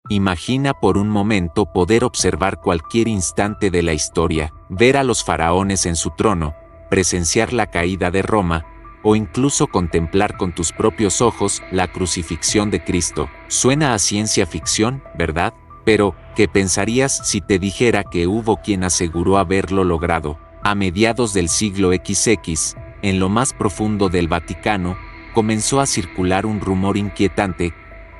Imagina por un momento poder observar cualquier instante de la historia, ver a los faraones en su trono, presenciar la caída de Roma, o incluso contemplar con tus propios ojos la crucifixión de Cristo. Suena a ciencia ficción, ¿verdad? Pero, ¿qué pensarías si te dijera que hubo quien aseguró haberlo logrado? A mediados del siglo XX, en lo más profundo del Vaticano, comenzó a circular un rumor inquietante.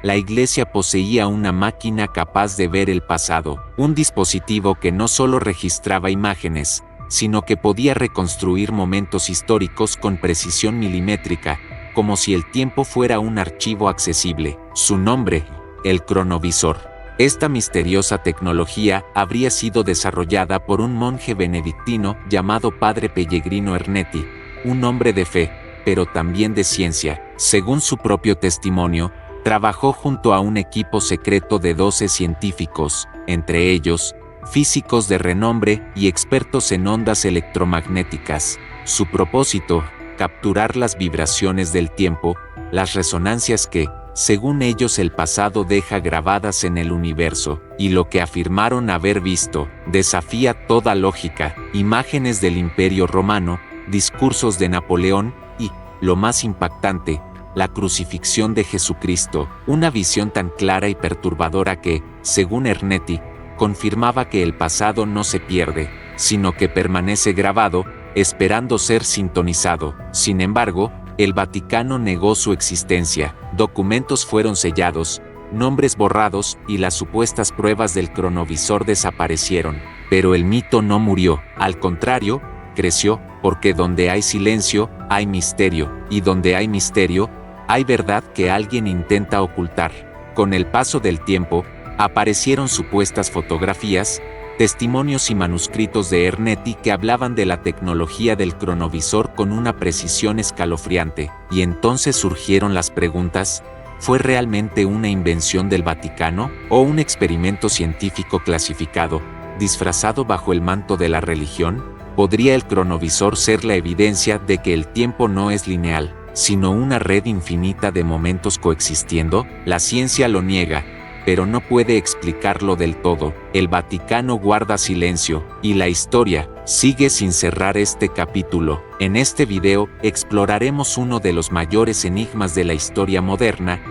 La Iglesia poseía una máquina capaz de ver el pasado, un dispositivo que no solo registraba imágenes, sino que podía reconstruir momentos históricos con precisión milimétrica, como si el tiempo fuera un archivo accesible. Su nombre, el cronovisor. Esta misteriosa tecnología habría sido desarrollada por un monje benedictino llamado Padre Pellegrino Ernetti, un hombre de fe, pero también de ciencia. Según su propio testimonio, trabajó junto a un equipo secreto de 12 científicos, entre ellos, físicos de renombre y expertos en ondas electromagnéticas. Su propósito, capturar las vibraciones del tiempo, las resonancias que, según ellos, el pasado deja grabadas en el universo, y lo que afirmaron haber visto, desafía toda lógica, imágenes del Imperio Romano, discursos de Napoleón, y, lo más impactante, la crucifixión de Jesucristo, una visión tan clara y perturbadora que, según Ernetti, confirmaba que el pasado no se pierde, sino que permanece grabado, esperando ser sintonizado. Sin embargo, el Vaticano negó su existencia, documentos fueron sellados, nombres borrados y las supuestas pruebas del cronovisor desaparecieron. Pero el mito no murió, al contrario, creció, porque donde hay silencio, hay misterio, y donde hay misterio, hay verdad que alguien intenta ocultar. Con el paso del tiempo, aparecieron supuestas fotografías, testimonios y manuscritos de Ernetti que hablaban de la tecnología del cronovisor con una precisión escalofriante, y entonces surgieron las preguntas: ¿fue realmente una invención del Vaticano, o un experimento científico clasificado, disfrazado bajo el manto de la religión? ¿Podría el cronovisor ser la evidencia de que el tiempo no es lineal, sino una red infinita de momentos coexistiendo? La ciencia lo niega, pero no puede explicarlo del todo. El Vaticano guarda silencio, y la historia sigue sin cerrar este capítulo. En este video exploraremos uno de los mayores enigmas de la historia moderna,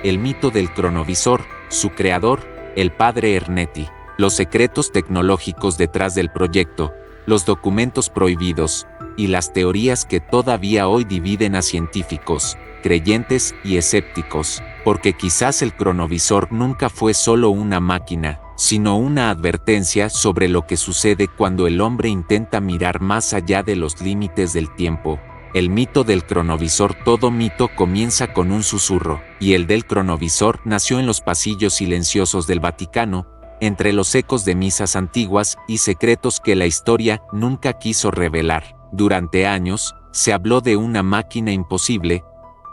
el mito del cronovisor, su creador, el padre Ernetti, los secretos tecnológicos detrás del proyecto, los documentos prohibidos, y las teorías que todavía hoy dividen a científicos, creyentes y escépticos, porque quizás el cronovisor nunca fue solo una máquina, sino una advertencia sobre lo que sucede cuando el hombre intenta mirar más allá de los límites del tiempo. El mito del cronovisor. Todo mito comienza con un susurro, y el del cronovisor nació en los pasillos silenciosos del Vaticano, entre los ecos de misas antiguas y secretos que la historia nunca quiso revelar. Durante años, se habló de una máquina imposible,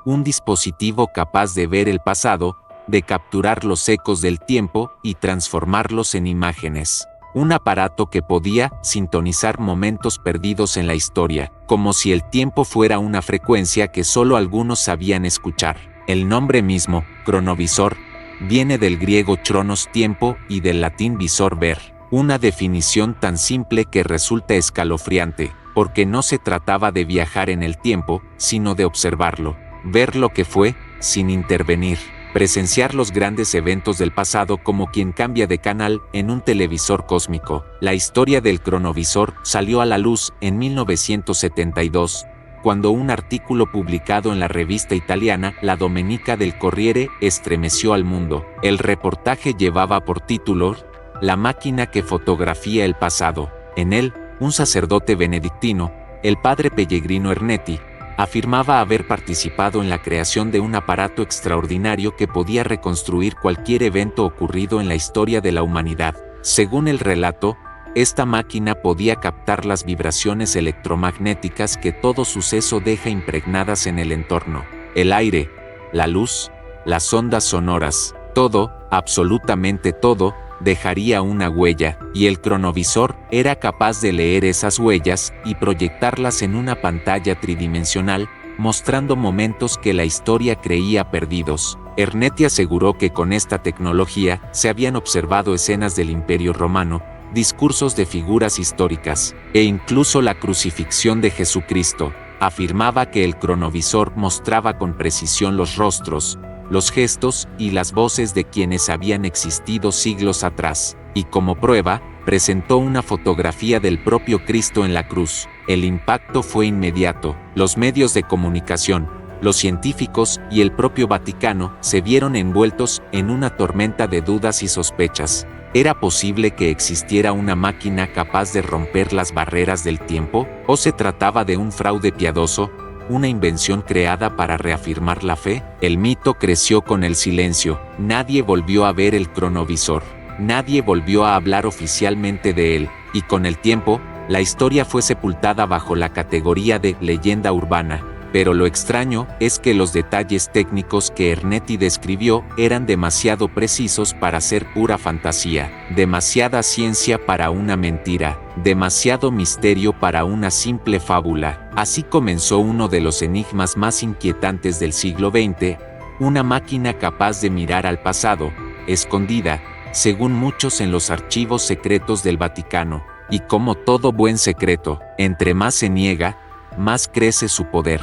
un dispositivo capaz de ver el pasado, de capturar los ecos del tiempo y transformarlos en imágenes. Un aparato que podía sintonizar momentos perdidos en la historia, como si el tiempo fuera una frecuencia que solo algunos sabían escuchar. El nombre mismo, cronovisor, viene del griego chronos, tiempo, y del latín visor, ver. Una definición tan simple que resulta escalofriante, porque no se trataba de viajar en el tiempo, sino de observarlo, ver lo que fue, sin intervenir, presenciar los grandes eventos del pasado como quien cambia de canal en un televisor cósmico. La historia del cronovisor salió a la luz en 1972, cuando un artículo publicado en la revista italiana La Domenica del Corriere estremeció al mundo. El reportaje llevaba por título La máquina que fotografía el pasado. En él, un sacerdote benedictino, el padre Pellegrino Ernetti, afirmaba haber participado en la creación de un aparato extraordinario que podía reconstruir cualquier evento ocurrido en la historia de la humanidad. Según el relato, esta máquina podía captar las vibraciones electromagnéticas que todo suceso deja impregnadas en el entorno. El aire, la luz, las ondas sonoras, todo, absolutamente todo, dejaría una huella, y el cronovisor era capaz de leer esas huellas y proyectarlas en una pantalla tridimensional, mostrando momentos que la historia creía perdidos. Ernetti aseguró que con esta tecnología se habían observado escenas del Imperio Romano, discursos de figuras históricas, e incluso la crucifixión de Jesucristo. Afirmaba que el cronovisor mostraba con precisión los rostros, los gestos y las voces de quienes habían existido siglos atrás, y como prueba, presentó una fotografía del propio Cristo en la cruz. El impacto fue inmediato. Los medios de comunicación, los científicos y el propio Vaticano se vieron envueltos en una tormenta de dudas y sospechas. ¿Era posible que existiera una máquina capaz de romper las barreras del tiempo? ¿O se trataba de un fraude piadoso, una invención creada para reafirmar la fe? El mito creció con el silencio. Nadie volvió a ver el cronovisor. Nadie volvió a hablar oficialmente de él, y con el tiempo, la historia fue sepultada bajo la categoría de leyenda urbana. Pero lo extraño es que los detalles técnicos que Ernetti describió eran demasiado precisos para ser pura fantasía, demasiada ciencia para una mentira, demasiado misterio para una simple fábula. Así comenzó uno de los enigmas más inquietantes del siglo XX, una máquina capaz de mirar al pasado, escondida, según muchos, en los archivos secretos del Vaticano. Y como todo buen secreto, entre más se niega, más crece su poder.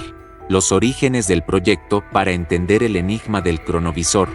Los orígenes del proyecto. Para entender el enigma del cronovisor,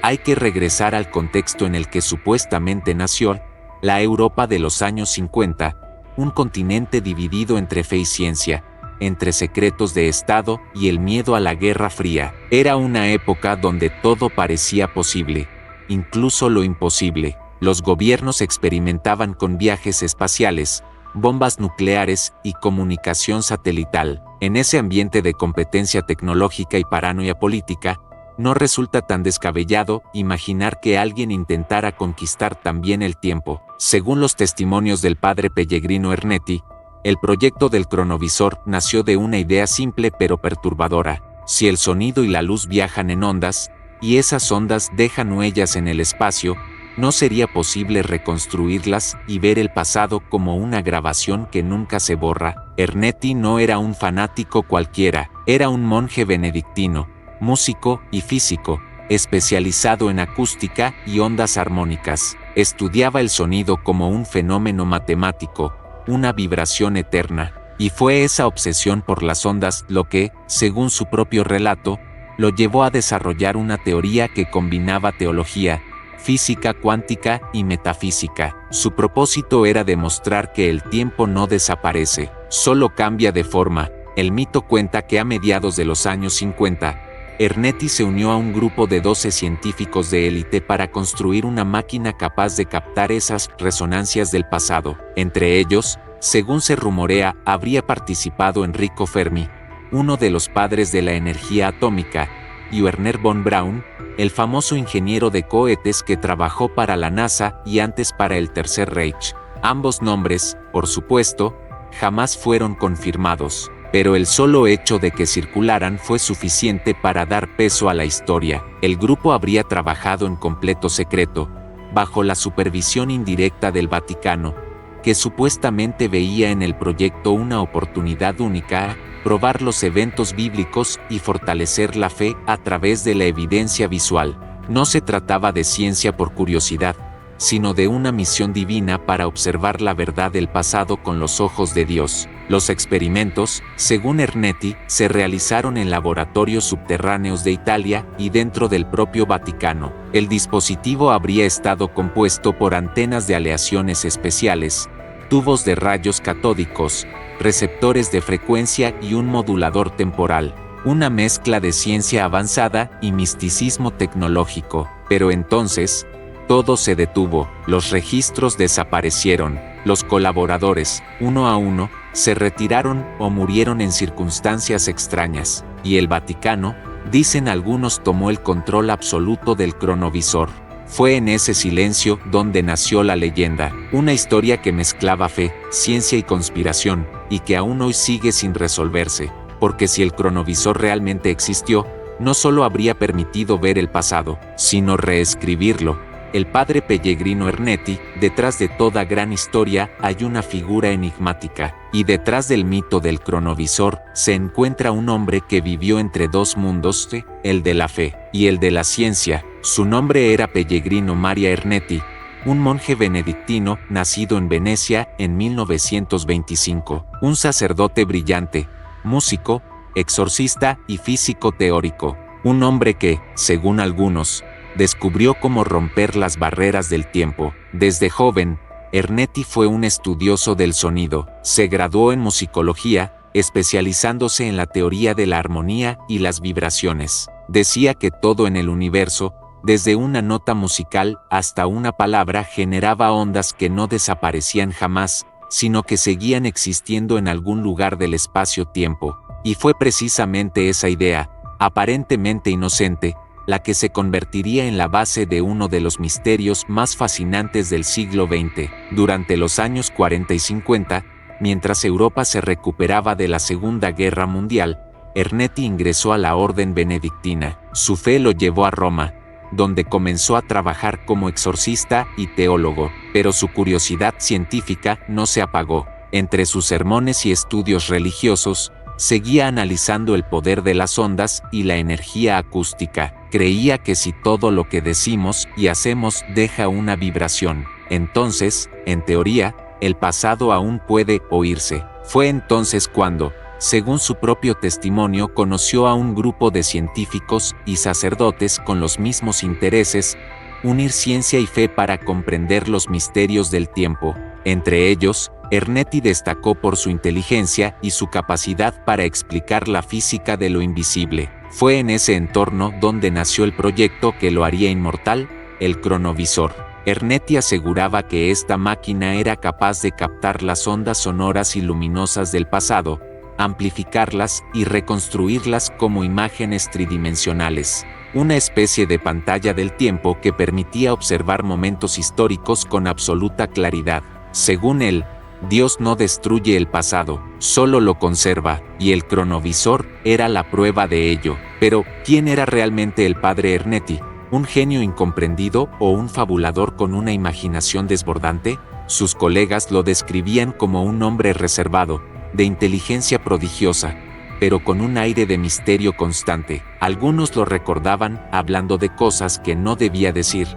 hay que regresar al contexto en el que supuestamente nació, la Europa de los años 50, un continente dividido entre fe y ciencia, entre secretos de Estado y el miedo a la Guerra Fría. Era una época donde todo parecía posible, incluso lo imposible. Los gobiernos experimentaban con viajes espaciales, bombas nucleares y comunicación satelital. En ese ambiente de competencia tecnológica y paranoia política, no resulta tan descabellado imaginar que alguien intentara conquistar también el tiempo. Según los testimonios del padre Pellegrino Ernetti, el proyecto del cronovisor nació de una idea simple pero perturbadora. Si el sonido y la luz viajan en ondas, y esas ondas dejan huellas en el espacio, ¿no sería posible reconstruirlas y ver el pasado como una grabación que nunca se borra? Ernetti no era un fanático cualquiera, era un monje benedictino, músico y físico, especializado en acústica y ondas armónicas. Estudiaba el sonido como un fenómeno matemático, una vibración eterna, y fue esa obsesión por las ondas lo que, según su propio relato, lo llevó a desarrollar una teoría que combinaba teología, física cuántica y metafísica. Su propósito era demostrar que el tiempo no desaparece, solo cambia de forma. El mito cuenta que a mediados de los años 50, Ernetti se unió a un grupo de 12 científicos de élite para construir una máquina capaz de captar esas resonancias del pasado. Entre ellos, según se rumorea, habría participado Enrico Fermi, uno de los padres de la energía atómica, y Wernher von Braun, el famoso ingeniero de cohetes que trabajó para la NASA y antes para el Tercer Reich. Ambos nombres, por supuesto, jamás fueron confirmados, pero el solo hecho de que circularan fue suficiente para dar peso a la historia. El grupo habría trabajado en completo secreto, bajo la supervisión indirecta del Vaticano, que supuestamente veía en el proyecto una oportunidad única a probar los eventos bíblicos y fortalecer la fe a través de la evidencia visual. No se trataba de ciencia por curiosidad, sino de una misión divina para observar la verdad del pasado con los ojos de Dios. Los experimentos, según Ernetti, se realizaron en laboratorios subterráneos de Italia y dentro del propio Vaticano. El dispositivo habría estado compuesto por antenas de aleaciones especiales, tubos de rayos catódicos, receptores de frecuencia y un modulador temporal. Una mezcla de ciencia avanzada y misticismo tecnológico. Pero entonces, todo se detuvo, los registros desaparecieron, los colaboradores, uno a uno, se retiraron o murieron en circunstancias extrañas, y el Vaticano, dicen algunos, tomó el control absoluto del cronovisor. Fue en ese silencio donde nació la leyenda, una historia que mezclaba fe, ciencia y conspiración, y que aún hoy sigue sin resolverse, porque si el cronovisor realmente existió, no solo habría permitido ver el pasado, sino reescribirlo, El padre Pellegrino Ernetti, detrás de toda gran historia hay una figura enigmática, y detrás del mito del cronovisor se encuentra un hombre que vivió entre dos mundos, el de la fe y el de la ciencia. Su nombre era Pellegrino Maria Ernetti, un monje benedictino nacido en Venecia en 1925, un sacerdote brillante, músico, exorcista y físico teórico, un hombre que, según algunos, descubrió cómo romper las barreras del tiempo. Desde joven, Ernetti fue un estudioso del sonido. Se graduó en musicología, especializándose en la teoría de la armonía y las vibraciones. Decía que todo en el universo, desde una nota musical hasta una palabra, generaba ondas que no desaparecían jamás, sino que seguían existiendo en algún lugar del espacio-tiempo. Y fue precisamente esa idea, aparentemente inocente, la que se convertiría en la base de uno de los misterios más fascinantes del siglo XX. Durante los años 40 y 50, mientras Europa se recuperaba de la Segunda Guerra Mundial, Ernetti ingresó a la orden benedictina. Su fe lo llevó a Roma, donde comenzó a trabajar como exorcista y teólogo, pero su curiosidad científica no se apagó. Entre sus sermones y estudios religiosos, seguía analizando el poder de las ondas y la energía acústica. Creía que si todo lo que decimos y hacemos deja una vibración, entonces, en teoría, el pasado aún puede oírse. Fue entonces cuando, según su propio testimonio, conoció a un grupo de científicos y sacerdotes con los mismos intereses, unir ciencia y fe para comprender los misterios del tiempo. Entre ellos, Ernetti destacó por su inteligencia y su capacidad para explicar la física de lo invisible. Fue en ese entorno donde nació el proyecto que lo haría inmortal, el cronovisor. Ernetti aseguraba que esta máquina era capaz de captar las ondas sonoras y luminosas del pasado, amplificarlas y reconstruirlas como imágenes tridimensionales. Una especie de pantalla del tiempo que permitía observar momentos históricos con absoluta claridad. Según él, Dios no destruye el pasado, solo lo conserva, y el cronovisor era la prueba de ello. Pero, ¿quién era realmente el padre Ernetti? ¿Un genio incomprendido o un fabulador con una imaginación desbordante? Sus colegas lo describían como un hombre reservado, de inteligencia prodigiosa, pero con un aire de misterio constante. Algunos lo recordaban hablando de cosas que no debía decir,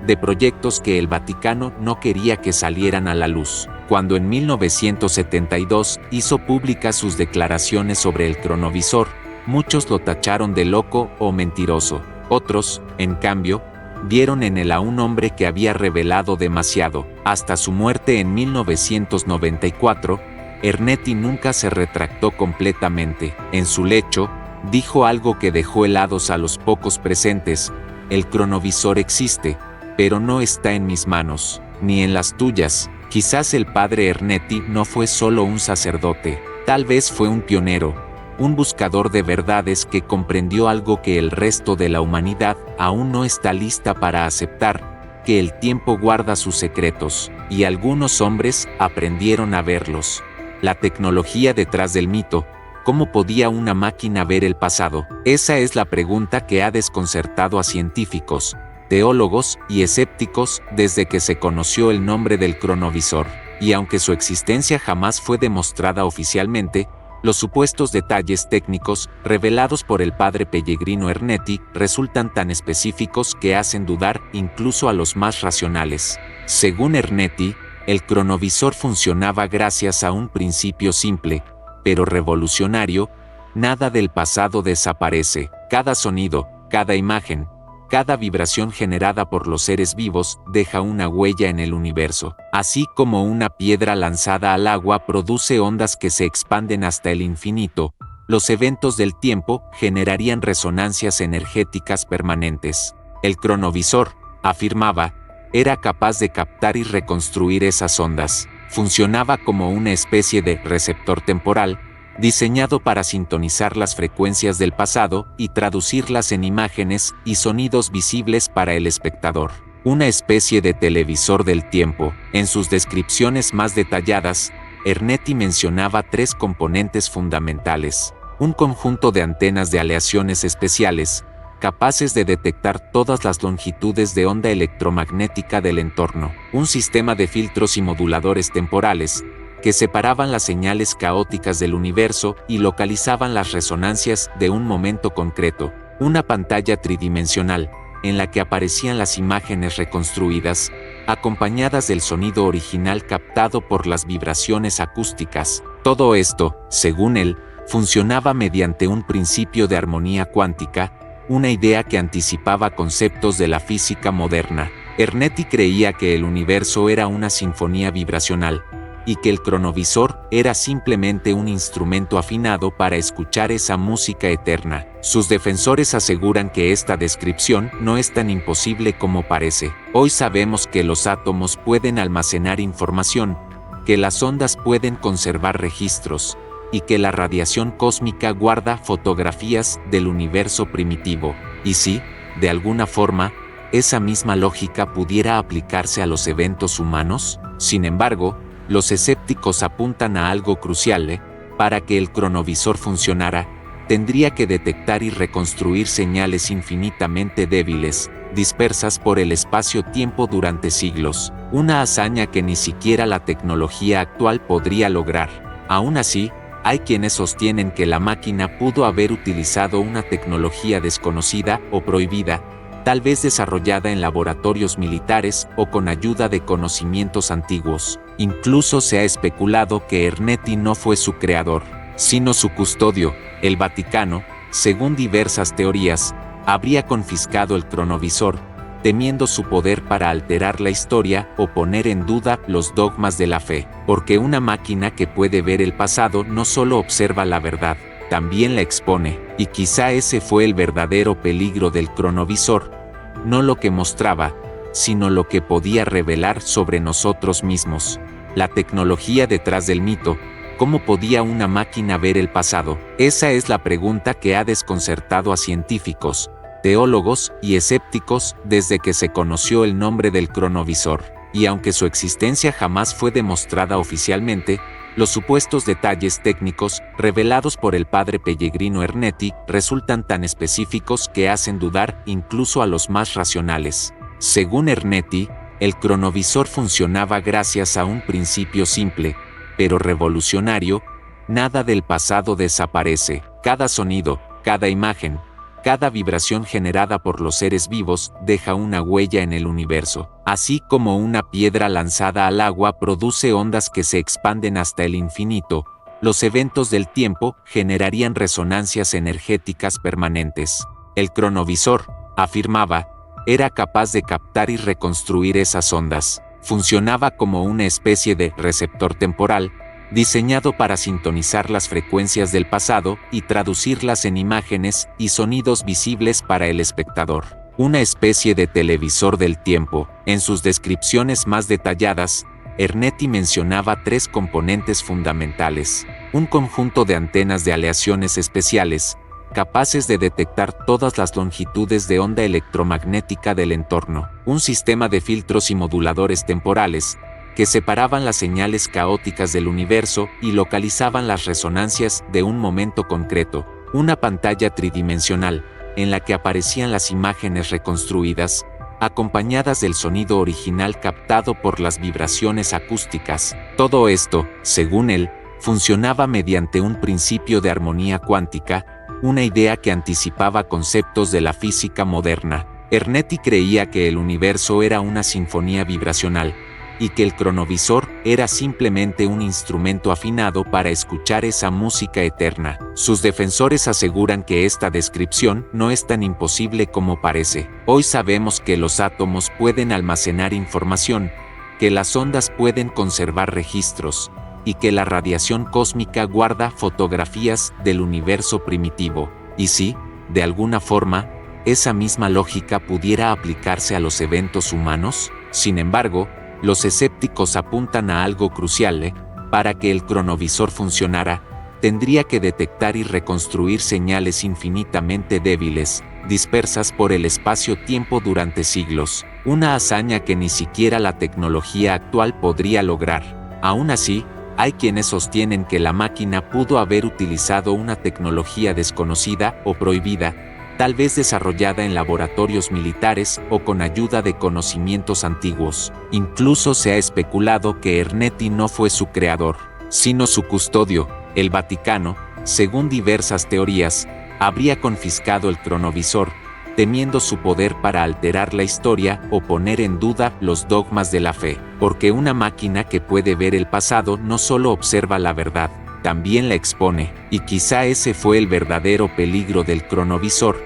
de proyectos que el Vaticano no quería que salieran a la luz. Cuando en 1972 hizo públicas sus declaraciones sobre el cronovisor, muchos lo tacharon de loco o mentiroso. Otros, en cambio, vieron en él a un hombre que había revelado demasiado. Hasta su muerte en 1994, Ernetti nunca se retractó completamente. En su lecho, dijo algo que dejó helados a los pocos presentes: el cronovisor existe, pero no está en mis manos, ni en las tuyas. Quizás el padre Ernetti no fue solo un sacerdote, tal vez fue un pionero, un buscador de verdades que comprendió algo que el resto de la humanidad aún no está lista para aceptar, que el tiempo guarda sus secretos, y algunos hombres aprendieron a verlos. La tecnología detrás del mito. ¿Cómo podía una máquina ver el pasado? Esa es la pregunta que ha desconcertado a científicos, teólogos y escépticos desde que se conoció el nombre del cronovisor. Y aunque su existencia jamás fue demostrada oficialmente, los supuestos detalles técnicos revelados por el padre Pellegrino Ernetti resultan tan específicos que hacen dudar incluso a los más racionales. Según Ernetti, el cronovisor funcionaba gracias a un principio simple, pero revolucionario: nada del pasado desaparece. Cada sonido, cada imagen, cada vibración generada por los seres vivos deja una huella en el universo. Así como una piedra lanzada al agua produce ondas que se expanden hasta el infinito, los eventos del tiempo generarían resonancias energéticas permanentes. El cronovisor, afirmaba, era capaz de captar y reconstruir esas ondas. Funcionaba como una especie de receptor temporal, diseñado para sintonizar las frecuencias del pasado y traducirlas en imágenes y sonidos visibles para el espectador. Una especie de televisor del tiempo. En sus descripciones más detalladas, Ernetti mencionaba 3 componentes fundamentales: un conjunto de antenas de aleaciones especiales, capaces de detectar todas las longitudes de onda electromagnética del entorno. Un sistema de filtros y moduladores temporales, que separaban las señales caóticas del universo y localizaban las resonancias de un momento concreto. Una pantalla tridimensional, en la que aparecían las imágenes reconstruidas, acompañadas del sonido original captado por las vibraciones acústicas. Todo esto, según él, funcionaba mediante un principio de armonía cuántica, una idea que anticipaba conceptos de la física moderna. Ernetti creía que el universo era una sinfonía vibracional, y que el cronovisor era simplemente un instrumento afinado para escuchar esa música eterna. Sus defensores aseguran que esta descripción no es tan imposible como parece. Hoy sabemos que los átomos pueden almacenar información, que las ondas pueden conservar registros, y que la radiación cósmica guarda fotografías del universo primitivo. Y si, de alguna forma, esa misma lógica pudiera aplicarse a los eventos humanos, sin embargo, los escépticos apuntan a algo crucial. Para que el cronovisor funcionara, tendría que detectar y reconstruir señales infinitamente débiles, dispersas por el espacio-tiempo durante siglos, una hazaña que ni siquiera la tecnología actual podría lograr. Aún así, hay quienes sostienen que la máquina pudo haber utilizado una tecnología desconocida o prohibida, tal vez desarrollada en laboratorios militares o con ayuda de conocimientos antiguos. Incluso se ha especulado que Ernetti no fue su creador, sino su custodio. El Vaticano, según diversas teorías, habría confiscado el cronovisor, temiendo su poder para alterar la historia o poner en duda los dogmas de la fe. Porque una máquina que puede ver el pasado no solo observa la verdad, también la expone, y quizá ese fue el verdadero peligro del cronovisor, no lo que mostraba, sino lo que podía revelar sobre nosotros mismos. La tecnología detrás del mito. ¿Cómo podía una máquina ver el pasado? Esa es la pregunta que ha desconcertado a científicos, teólogos y escépticos desde que se conoció el nombre del cronovisor. Y aunque su existencia jamás fue demostrada oficialmente, los supuestos detalles técnicos revelados por el padre Pellegrino Ernetti resultan tan específicos que hacen dudar incluso a los más racionales. Según Ernetti, el cronovisor funcionaba gracias a un principio simple, pero revolucionario: nada del pasado desaparece. Cada sonido, cada imagen, cada vibración generada por los seres vivos deja una huella en el universo. Así como una piedra lanzada al agua produce ondas que se expanden hasta el infinito, los eventos del tiempo generarían resonancias energéticas permanentes. El cronovisor, afirmaba, era capaz de captar y reconstruir esas ondas. Funcionaba como una especie de receptor temporal, diseñado para sintonizar las frecuencias del pasado y traducirlas en imágenes y sonidos visibles para el espectador. Una especie de televisor del tiempo. En sus descripciones más detalladas, Ernetti mencionaba 3 componentes fundamentales: un conjunto de antenas de aleaciones especiales, capaces de detectar todas las longitudes de onda electromagnética del entorno, un sistema de filtros y moduladores temporales, que separaban las señales caóticas del universo y localizaban las resonancias de un momento concreto, una pantalla tridimensional, en la que aparecían las imágenes reconstruidas, acompañadas del sonido original captado por las vibraciones acústicas. Todo esto, según él, funcionaba mediante un principio de armonía cuántica, una idea que anticipaba conceptos de la física moderna. Ernetti creía que el universo era una sinfonía vibracional, y que el cronovisor era simplemente un instrumento afinado para escuchar esa música eterna. Sus defensores aseguran que esta descripción no es tan imposible como parece. Hoy sabemos que los átomos pueden almacenar información, que las ondas pueden conservar registros, y que la radiación cósmica guarda fotografías del universo primitivo. Y si, de alguna forma, esa misma lógica pudiera aplicarse a los eventos humanos, sin embargo, los escépticos apuntan a algo crucial. Para que el cronovisor funcionara, tendría que detectar y reconstruir señales infinitamente débiles, dispersas por el espacio-tiempo durante siglos, una hazaña que ni siquiera la tecnología actual podría lograr. Aún así, hay quienes sostienen que la máquina pudo haber utilizado una tecnología desconocida o prohibida, tal vez desarrollada en laboratorios militares o con ayuda de conocimientos antiguos. Incluso se ha especulado que Ernetti no fue su creador, sino su custodio. El Vaticano, según diversas teorías, habría confiscado el cronovisor, temiendo su poder para alterar la historia o poner en duda los dogmas de la fe, porque una máquina que puede ver el pasado no solo observa la verdad, también la expone, y quizá ese fue el verdadero peligro del cronovisor,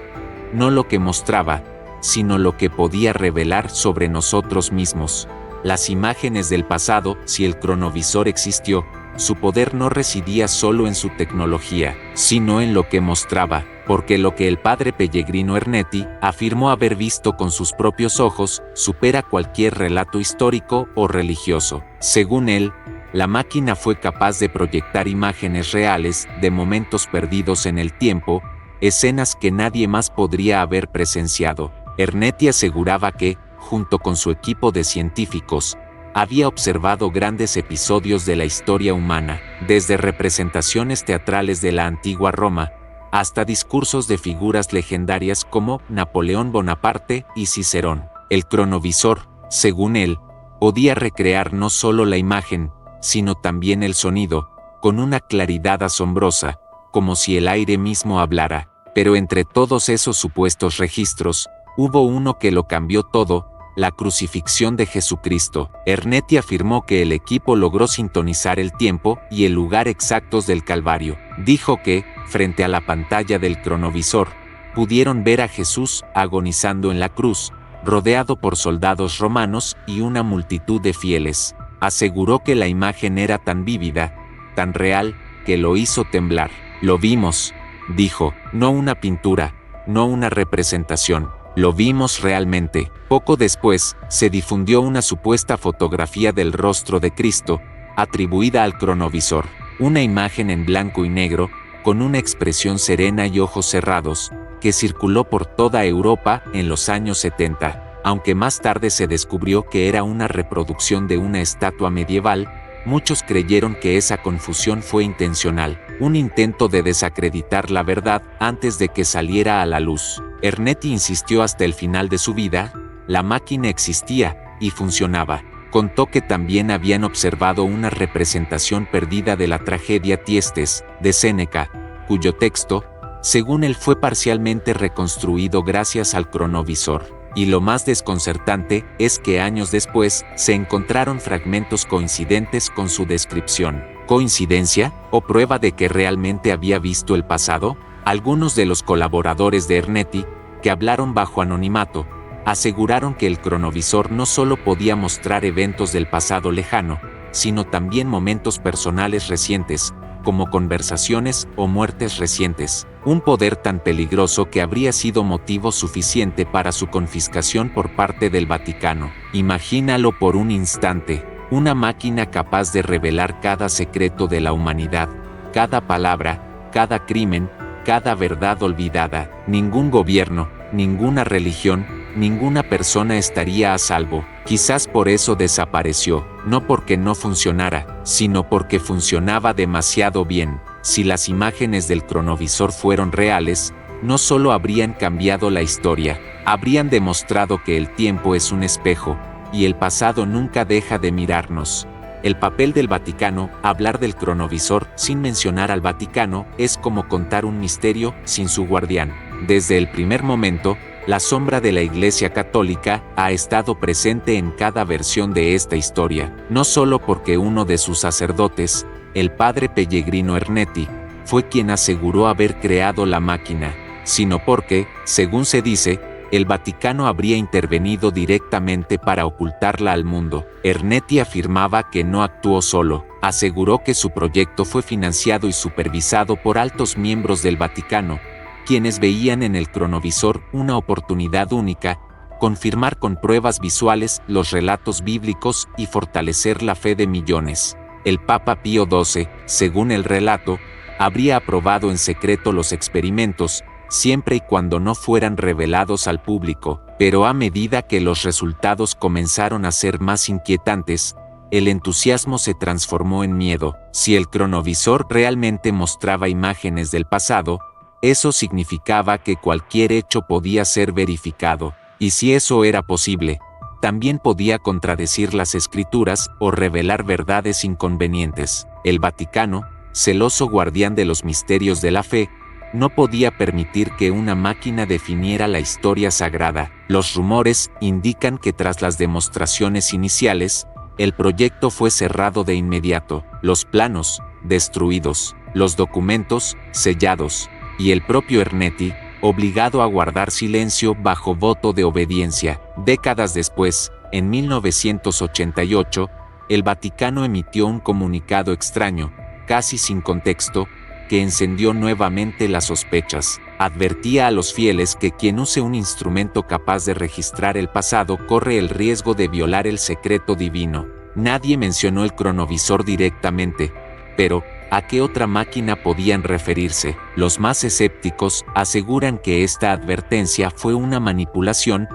no lo que mostraba, sino lo que podía revelar sobre nosotros mismos. Las imágenes del pasado, si el cronovisor existió, su poder no residía solo en su tecnología, sino en lo que mostraba, porque lo que el padre Pellegrino Ernetti afirmó haber visto con sus propios ojos supera cualquier relato histórico o religioso. Según él, la máquina fue capaz de proyectar imágenes reales de momentos perdidos en el tiempo, escenas que nadie más podría haber presenciado. Ernetti aseguraba que, junto con su equipo de científicos, había observado grandes episodios de la historia humana, desde representaciones teatrales de la antigua Roma, hasta discursos de figuras legendarias como Napoleón Bonaparte y Cicerón. El cronovisor, según él, podía recrear no solo la imagen, sino también el sonido, con una claridad asombrosa, como si el aire mismo hablara. Pero entre todos esos supuestos registros, hubo uno que lo cambió todo: la crucifixión de Jesucristo. Ernetti afirmó que el equipo logró sintonizar el tiempo y el lugar exactos del Calvario. Dijo que, frente a la pantalla del cronovisor, pudieron ver a Jesús agonizando en la cruz, rodeado por soldados romanos y una multitud de fieles. Aseguró que la imagen era tan vívida, tan real, que lo hizo temblar. Lo vimos, dijo, no una pintura, no una representación. Lo vimos realmente. Poco después, se difundió una supuesta fotografía del rostro de Cristo, atribuida al cronovisor. Una imagen en blanco y negro, con una expresión serena y ojos cerrados, que circuló por toda Europa en los años 70. Aunque más tarde se descubrió que era una reproducción de una estatua medieval, muchos creyeron que esa confusión fue intencional, un intento de desacreditar la verdad antes de que saliera a la luz. Ernetti insistió hasta el final de su vida: la máquina existía y funcionaba. Contó que también habían observado una representación perdida de la tragedia Tiestes, de Séneca, cuyo texto, según él, fue parcialmente reconstruido gracias al cronovisor. Y lo más desconcertante es que años después se encontraron fragmentos coincidentes con su descripción. ¿Coincidencia o prueba de que realmente había visto el pasado? Algunos de los colaboradores de Ernetti, que hablaron bajo anonimato, aseguraron que el cronovisor no solo podía mostrar eventos del pasado lejano, sino también momentos personales recientes, como conversaciones o muertes recientes. Un poder tan peligroso que habría sido motivo suficiente para su confiscación por parte del Vaticano. Imagínalo por un instante, una máquina capaz de revelar cada secreto de la humanidad, cada palabra, cada crimen, cada verdad olvidada. Ningún gobierno, ninguna religión, ninguna persona estaría a salvo. Quizás por eso desapareció, no porque no funcionara, sino porque funcionaba demasiado bien. Si las imágenes del cronovisor fueron reales, no solo habrían cambiado la historia, habrían demostrado que el tiempo es un espejo, y el pasado nunca deja de mirarnos. El papel del Vaticano, hablar del cronovisor sin mencionar al Vaticano, es como contar un misterio sin su guardián. Desde el primer momento, la sombra de la Iglesia Católica ha estado presente en cada versión de esta historia, no solo porque uno de sus sacerdotes, el padre Pellegrino Ernetti, fue quien aseguró haber creado la máquina, sino porque, según se dice, el Vaticano habría intervenido directamente para ocultarla al mundo. Ernetti afirmaba que no actuó solo, aseguró que su proyecto fue financiado y supervisado por altos miembros del Vaticano, quienes veían en el cronovisor una oportunidad única, confirmar con pruebas visuales los relatos bíblicos y fortalecer la fe de millones. El Papa Pío XII, según el relato, habría aprobado en secreto los experimentos, siempre y cuando no fueran revelados al público, pero a medida que los resultados comenzaron a ser más inquietantes, el entusiasmo se transformó en miedo. Si el cronovisor realmente mostraba imágenes del pasado, Eso significaba que cualquier hecho podía ser verificado, y si eso era posible, también podía contradecir las escrituras o revelar verdades inconvenientes. El Vaticano, celoso guardián de los misterios de la fe, no podía permitir que una máquina definiera la historia sagrada. Los rumores indican que tras las demostraciones iniciales, el proyecto fue cerrado de inmediato, los planos, destruidos, los documentos, sellados, y el propio Ernetti, obligado a guardar silencio bajo voto de obediencia. Décadas después, en 1988, el Vaticano emitió un comunicado extraño, casi sin contexto, que encendió nuevamente las sospechas. Advertía a los fieles que quien use un instrumento capaz de registrar el pasado corre el riesgo de violar el secreto divino. Nadie mencionó el cronovisor directamente, pero ¿a qué otra máquina podían referirse? Los más escépticos aseguran que esta advertencia fue una manipulación,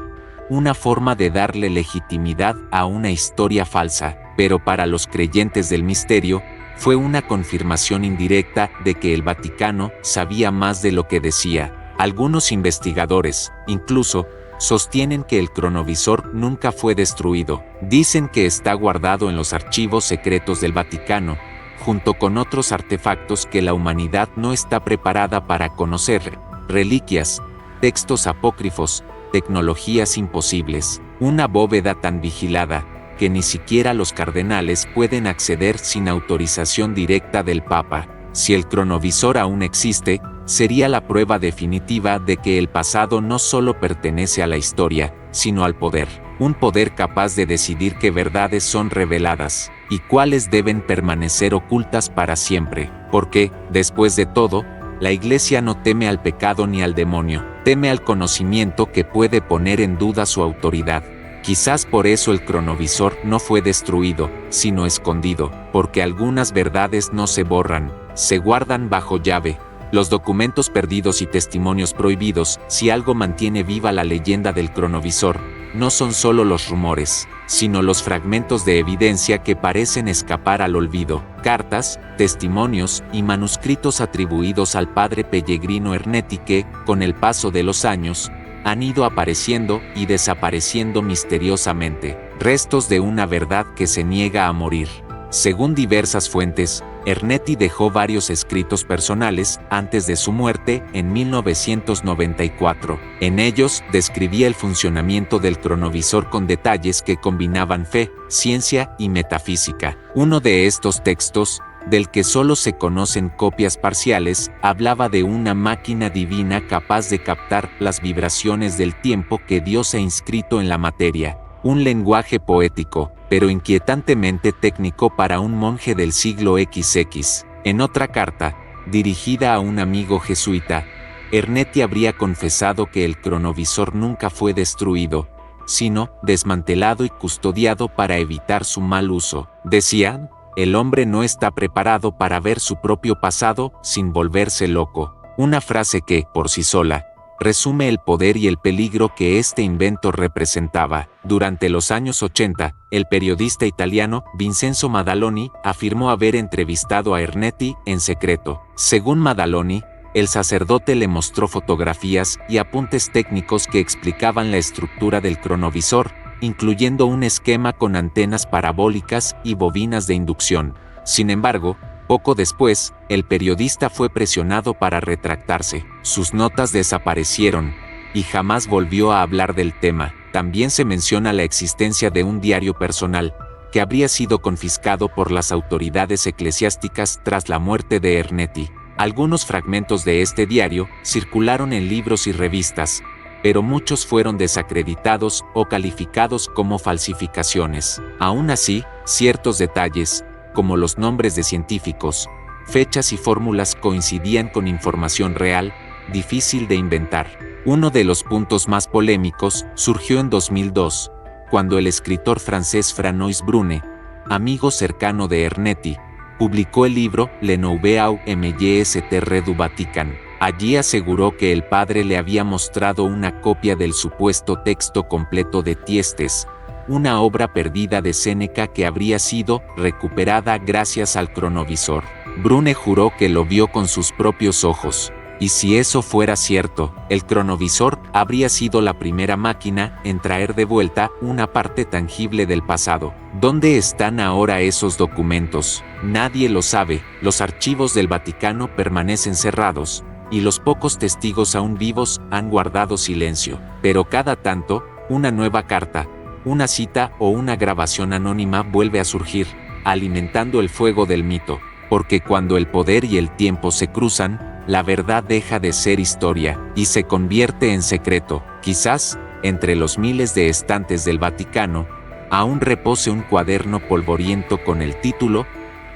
una forma de darle legitimidad a una historia falsa, pero para los creyentes del misterio, fue una confirmación indirecta de que el Vaticano sabía más de lo que decía. Algunos investigadores, incluso, sostienen que el cronovisor nunca fue destruido. Dicen que está guardado en los archivos secretos del Vaticano, junto con otros artefactos que la humanidad no está preparada para conocer: reliquias, textos apócrifos, tecnologías imposibles, una bóveda tan vigilada que ni siquiera los cardenales pueden acceder sin autorización directa del Papa. Si el cronovisor aún existe, sería la prueba definitiva de que el pasado no solo pertenece a la historia, sino al poder. Un poder capaz de decidir qué verdades son reveladas y cuáles deben permanecer ocultas para siempre. Porque, después de todo, la Iglesia no teme al pecado ni al demonio, teme al conocimiento que puede poner en duda su autoridad. Quizás por eso el cronovisor no fue destruido, sino escondido, porque algunas verdades no se borran, se guardan bajo llave. Los documentos perdidos y testimonios prohibidos, si algo mantiene viva la leyenda del cronovisor, no son solo los rumores, sino los fragmentos de evidencia que parecen escapar al olvido, cartas, testimonios y manuscritos atribuidos al padre Pellegrino Ernetti que, con el paso de los años, han ido apareciendo y desapareciendo misteriosamente, restos de una verdad que se niega a morir. Según diversas fuentes, Ernetti dejó varios escritos personales antes de su muerte en 1994. En ellos describía el funcionamiento del cronovisor con detalles que combinaban fe, ciencia y metafísica. Uno de estos textos, del que solo se conocen copias parciales, hablaba de una máquina divina capaz de captar las vibraciones del tiempo que Dios ha inscrito en la materia. Un lenguaje poético, pero inquietantemente técnico para un monje del siglo XX. En otra carta, dirigida a un amigo jesuita, Ernetti habría confesado que el cronovisor nunca fue destruido, sino desmantelado y custodiado para evitar su mal uso. Decía: el hombre no está preparado para ver su propio pasado sin volverse loco. Una frase que, por sí sola, resume el poder y el peligro que este invento representaba. Durante los años 80, el periodista italiano Vincenzo Madaloni afirmó haber entrevistado a Ernetti en secreto. Según Madaloni, el sacerdote le mostró fotografías y apuntes técnicos que explicaban la estructura del cronovisor, incluyendo un esquema con antenas parabólicas y bobinas de inducción. Sin embargo, poco después, el periodista fue presionado para retractarse. Sus notas desaparecieron, y jamás volvió a hablar del tema. También se menciona la existencia de un diario personal, que habría sido confiscado por las autoridades eclesiásticas tras la muerte de Ernetti. Algunos fragmentos de este diario circularon en libros y revistas, pero muchos fueron desacreditados o calificados como falsificaciones. Aún así, ciertos detalles, como los nombres de científicos, fechas y fórmulas coincidían con información real, difícil de inventar. Uno de los puntos más polémicos surgió en 2002, cuando el escritor francés Franois Brune, amigo cercano de Ernetti, publicó el libro Le Nouveau Mystère du Vatican. Allí aseguró que el padre le había mostrado una copia del supuesto texto completo de Tiestes, una obra perdida de Séneca que habría sido recuperada gracias al cronovisor. Brune juró que lo vio con sus propios ojos. Y si eso fuera cierto, el cronovisor habría sido la primera máquina en traer de vuelta una parte tangible del pasado. ¿Dónde están ahora esos documentos? Nadie lo sabe. Los archivos del Vaticano permanecen cerrados, y los pocos testigos aún vivos han guardado silencio. Pero cada tanto, una nueva carta, una cita o una grabación anónima vuelve a surgir, alimentando el fuego del mito. Porque cuando el poder y el tiempo se cruzan, la verdad deja de ser historia y se convierte en secreto. Quizás, entre los miles de estantes del Vaticano, aún repose un cuaderno polvoriento con el título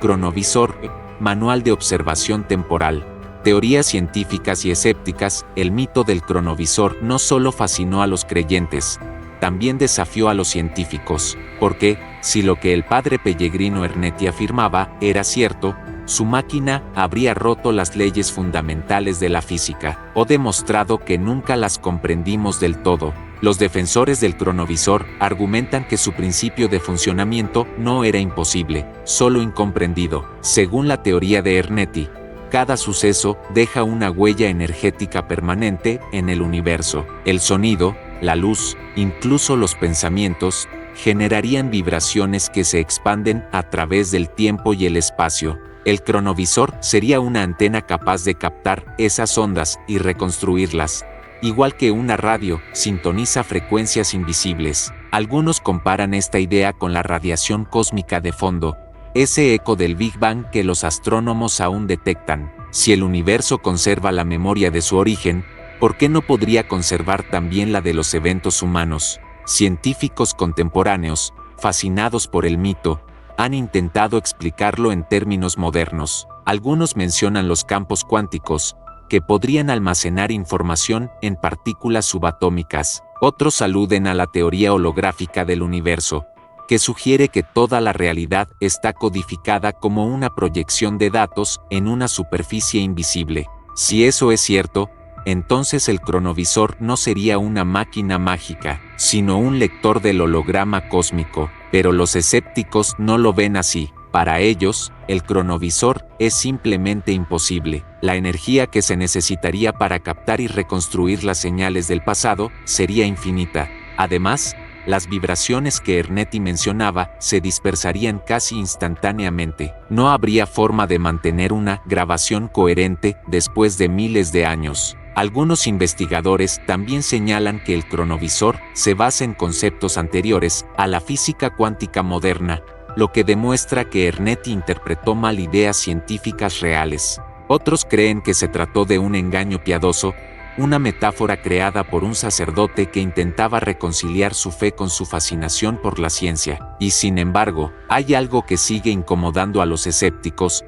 Cronovisor, Manual de Observación Temporal. Teorías científicas y escépticas, el mito del cronovisor no solo fascinó a los creyentes, también desafió a los científicos, porque, si lo que el padre Pellegrino Ernetti afirmaba era cierto, su máquina habría roto las leyes fundamentales de la física, o demostrado que nunca las comprendimos del todo. Los defensores del cronovisor argumentan que su principio de funcionamiento no era imposible, solo incomprendido. Según la teoría de Ernetti, cada suceso deja una huella energética permanente en el universo. El sonido, la luz, incluso los pensamientos, generarían vibraciones que se expanden a través del tiempo y el espacio. El cronovisor sería una antena capaz de captar esas ondas y reconstruirlas. Igual que una radio, sintoniza frecuencias invisibles. Algunos comparan esta idea con la radiación cósmica de fondo, ese eco del Big Bang que los astrónomos aún detectan. Si el universo conserva la memoria de su origen, ¿por qué no podría conservar también la de los eventos humanos? Científicos contemporáneos, fascinados por el mito, han intentado explicarlo en términos modernos. Algunos mencionan los campos cuánticos, que podrían almacenar información en partículas subatómicas. Otros aluden a la teoría holográfica del universo, que sugiere que toda la realidad está codificada como una proyección de datos en una superficie invisible. Si eso es cierto, entonces el cronovisor no sería una máquina mágica, sino un lector del holograma cósmico. Pero los escépticos no lo ven así. Para ellos, el cronovisor es simplemente imposible. La energía que se necesitaría para captar y reconstruir las señales del pasado sería infinita. Además, las vibraciones que Ernetti mencionaba se dispersarían casi instantáneamente. No habría forma de mantener una grabación coherente después de miles de años. Algunos investigadores también señalan que el cronovisor se basa en conceptos anteriores a la física cuántica moderna, lo que demuestra que Ernetti interpretó mal ideas científicas reales. Otros creen que se trató de un engaño piadoso, una metáfora creada por un sacerdote que intentaba reconciliar su fe con su fascinación por la ciencia. Y sin embargo, hay algo que sigue incomodando a los escépticos: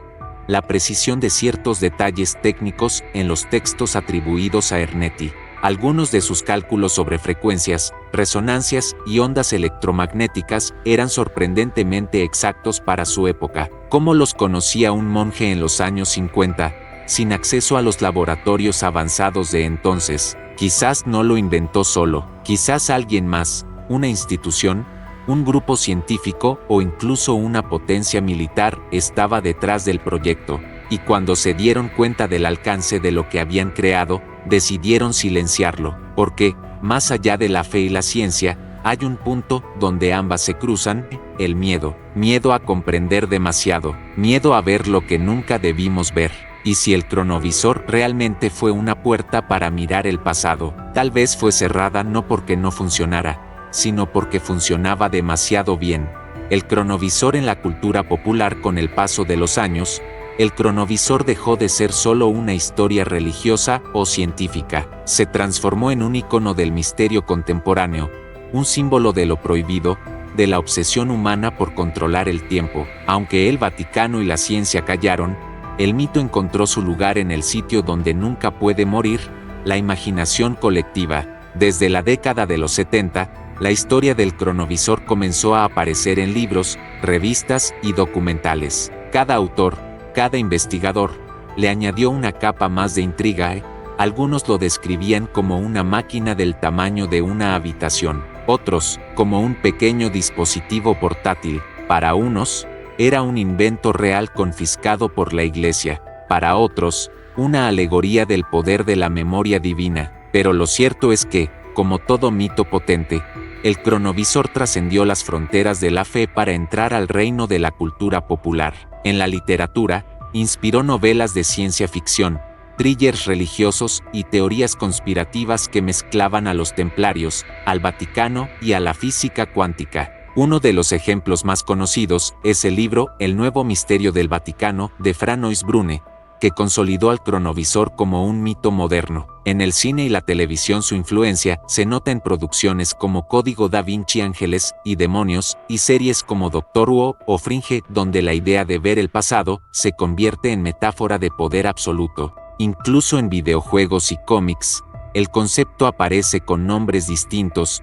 la precisión de ciertos detalles técnicos en los textos atribuidos a Ernetti. Algunos de sus cálculos sobre frecuencias, resonancias y ondas electromagnéticas eran sorprendentemente exactos para su época. ¿Cómo los conocía un monje en los años 50, sin acceso a los laboratorios avanzados de entonces? Quizás no lo inventó solo, quizás alguien más, una institución, un grupo científico o incluso una potencia militar estaba detrás del proyecto, y cuando se dieron cuenta del alcance de lo que habían creado, decidieron silenciarlo, porque, más allá de la fe y la ciencia, hay un punto donde ambas se cruzan: el miedo. Miedo a comprender demasiado, miedo a ver lo que nunca debimos ver. Y si el cronovisor realmente fue una puerta para mirar el pasado, tal vez fue cerrada no porque no funcionara, sino porque funcionaba demasiado bien. El cronovisor en la cultura popular. Con el paso de los años, el cronovisor dejó de ser solo una historia religiosa o científica, se transformó en un icono del misterio contemporáneo, un símbolo de lo prohibido, de la obsesión humana por controlar el tiempo. Aunque el Vaticano y la ciencia callaron, el mito encontró su lugar en el sitio donde nunca puede morir: la imaginación colectiva. Desde la década de los 70, la historia del cronovisor comenzó a aparecer en libros, revistas y documentales. Cada autor, cada investigador, le añadió una capa más de intriga. Algunos lo describían como una máquina del tamaño de una habitación, otros, como un pequeño dispositivo portátil. Para unos, era un invento real confiscado por la Iglesia. Para otros, una alegoría del poder de la memoria divina, pero lo cierto es que, como todo mito potente, el cronovisor trascendió las fronteras de la fe para entrar al reino de la cultura popular. En la literatura, inspiró novelas de ciencia ficción, thrillers religiosos y teorías conspirativas que mezclaban a los templarios, al Vaticano y a la física cuántica. Uno de los ejemplos más conocidos es el libro El nuevo misterio del Vaticano de Francois Brune, que consolidó al cronovisor como un mito moderno. En el cine y la televisión su influencia se nota en producciones como Código Da Vinci, Ángeles y Demonios, y series como Doctor Who o Fringe, donde la idea de ver el pasado se convierte en metáfora de poder absoluto. Incluso en videojuegos y cómics, el concepto aparece con nombres distintos: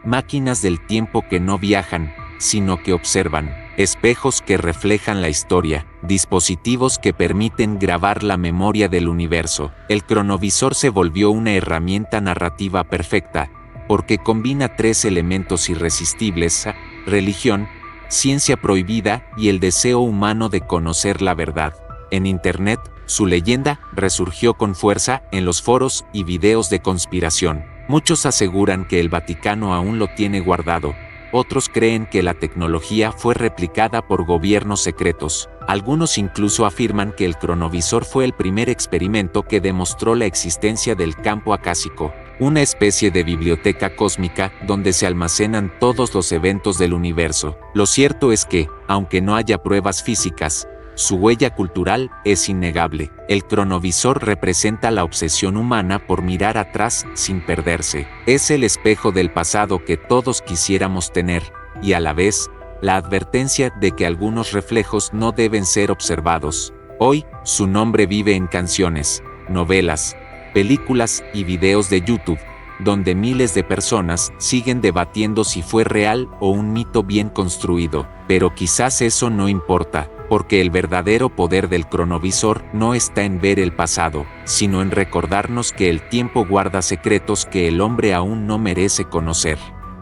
máquinas del tiempo que no viajan, sino que observan, espejos que reflejan la historia, dispositivos que permiten grabar la memoria del universo. El cronovisor se volvió una herramienta narrativa perfecta, porque combina tres elementos irresistibles: religión, ciencia prohibida y el deseo humano de conocer la verdad. En Internet, su leyenda resurgió con fuerza en los foros y videos de conspiración. Muchos aseguran que el Vaticano aún lo tiene guardado. Otros creen que la tecnología fue replicada por gobiernos secretos. Algunos incluso afirman que el cronovisor fue el primer experimento que demostró la existencia del campo acásico, una especie de biblioteca cósmica donde se almacenan todos los eventos del universo. Lo cierto es que, aunque no haya pruebas físicas, su huella cultural es innegable. El cronovisor representa la obsesión humana por mirar atrás sin perderse. Es el espejo del pasado que todos quisiéramos tener, y a la vez, la advertencia de que algunos reflejos no deben ser observados. Hoy, su nombre vive en canciones, novelas, películas y videos de YouTube, donde miles de personas siguen debatiendo si fue real o un mito bien construido. Pero quizás eso no importa, porque el verdadero poder del cronovisor no está en ver el pasado, sino en recordarnos que el tiempo guarda secretos que el hombre aún no merece conocer.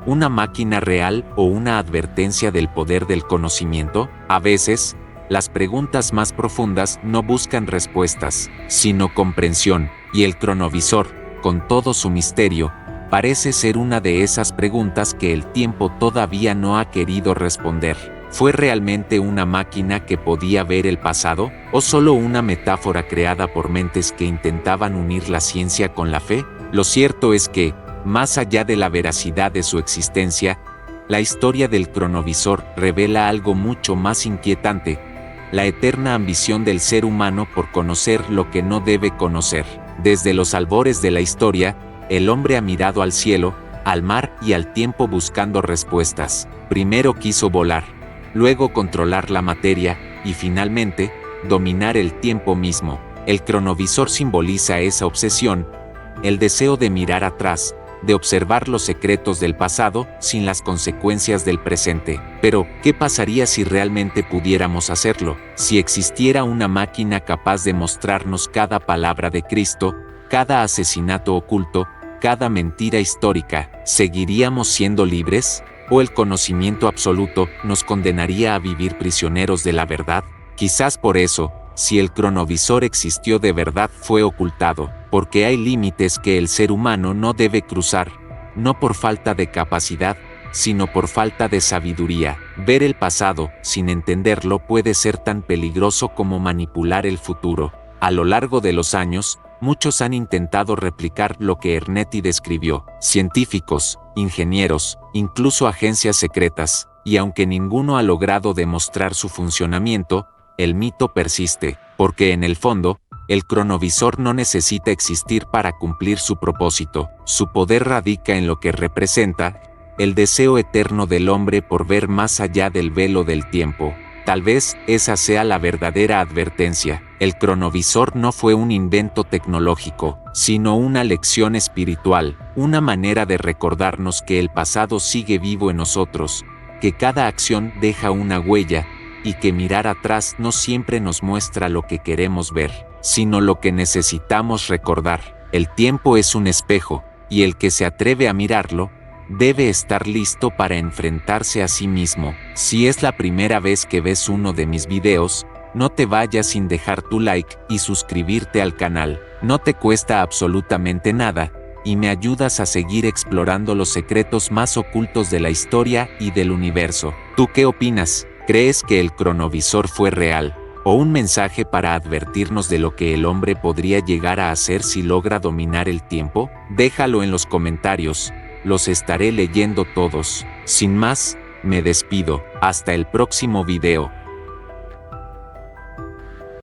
¿Una máquina real o una advertencia del poder del conocimiento? A veces, las preguntas más profundas no buscan respuestas, sino comprensión, y el cronovisor, con todo su misterio, parece ser una de esas preguntas que el tiempo todavía no ha querido responder. ¿Fue realmente una máquina que podía ver el pasado, o solo una metáfora creada por mentes que intentaban unir la ciencia con la fe? Lo cierto es que, más allá de la veracidad de su existencia, la historia del cronovisor revela algo mucho más inquietante: la eterna ambición del ser humano por conocer lo que no debe conocer. Desde los albores de la historia, el hombre ha mirado al cielo, al mar y al tiempo buscando respuestas. Primero quiso volar, luego controlar la materia, y finalmente, dominar el tiempo mismo. El cronovisor simboliza esa obsesión, el deseo de mirar atrás, de observar los secretos del pasado sin las consecuencias del presente. Pero, ¿qué pasaría si realmente pudiéramos hacerlo? Si existiera una máquina capaz de mostrarnos cada palabra de Cristo, cada asesinato oculto, cada mentira histórica, ¿seguiríamos siendo libres? ¿O el conocimiento absoluto nos condenaría a vivir prisioneros de la verdad? Quizás por eso, si el cronovisor existió de verdad, fue ocultado, porque hay límites que el ser humano no debe cruzar, no por falta de capacidad, sino por falta de sabiduría. Ver el pasado, sin entenderlo, puede ser tan peligroso como manipular el futuro. A lo largo de los años, muchos han intentado replicar lo que Ernetti describió: científicos, ingenieros, incluso agencias secretas, y aunque ninguno ha logrado demostrar su funcionamiento, el mito persiste, porque en el fondo, el cronovisor no necesita existir para cumplir su propósito. Su poder radica en lo que representa: el deseo eterno del hombre por ver más allá del velo del tiempo. Tal vez esa sea la verdadera advertencia. El cronovisor no fue un invento tecnológico, sino una lección espiritual, una manera de recordarnos que el pasado sigue vivo en nosotros, que cada acción deja una huella, y que mirar atrás no siempre nos muestra lo que queremos ver, sino lo que necesitamos recordar. El tiempo es un espejo, y el que se atreve a mirarlo, debe estar listo para enfrentarse a sí mismo. Si es la primera vez que ves uno de mis videos, No te vayas sin dejar tu like y suscribirte al canal. No te cuesta absolutamente nada, y me ayudas a seguir explorando los secretos más ocultos de la historia y del universo. ¿Tú qué opinas? ¿Crees que el cronovisor fue real, o un mensaje para advertirnos de lo que el hombre podría llegar a hacer si logra dominar el tiempo? Déjalo en los comentarios, los estaré leyendo todos. Sin más, me despido, hasta el próximo video.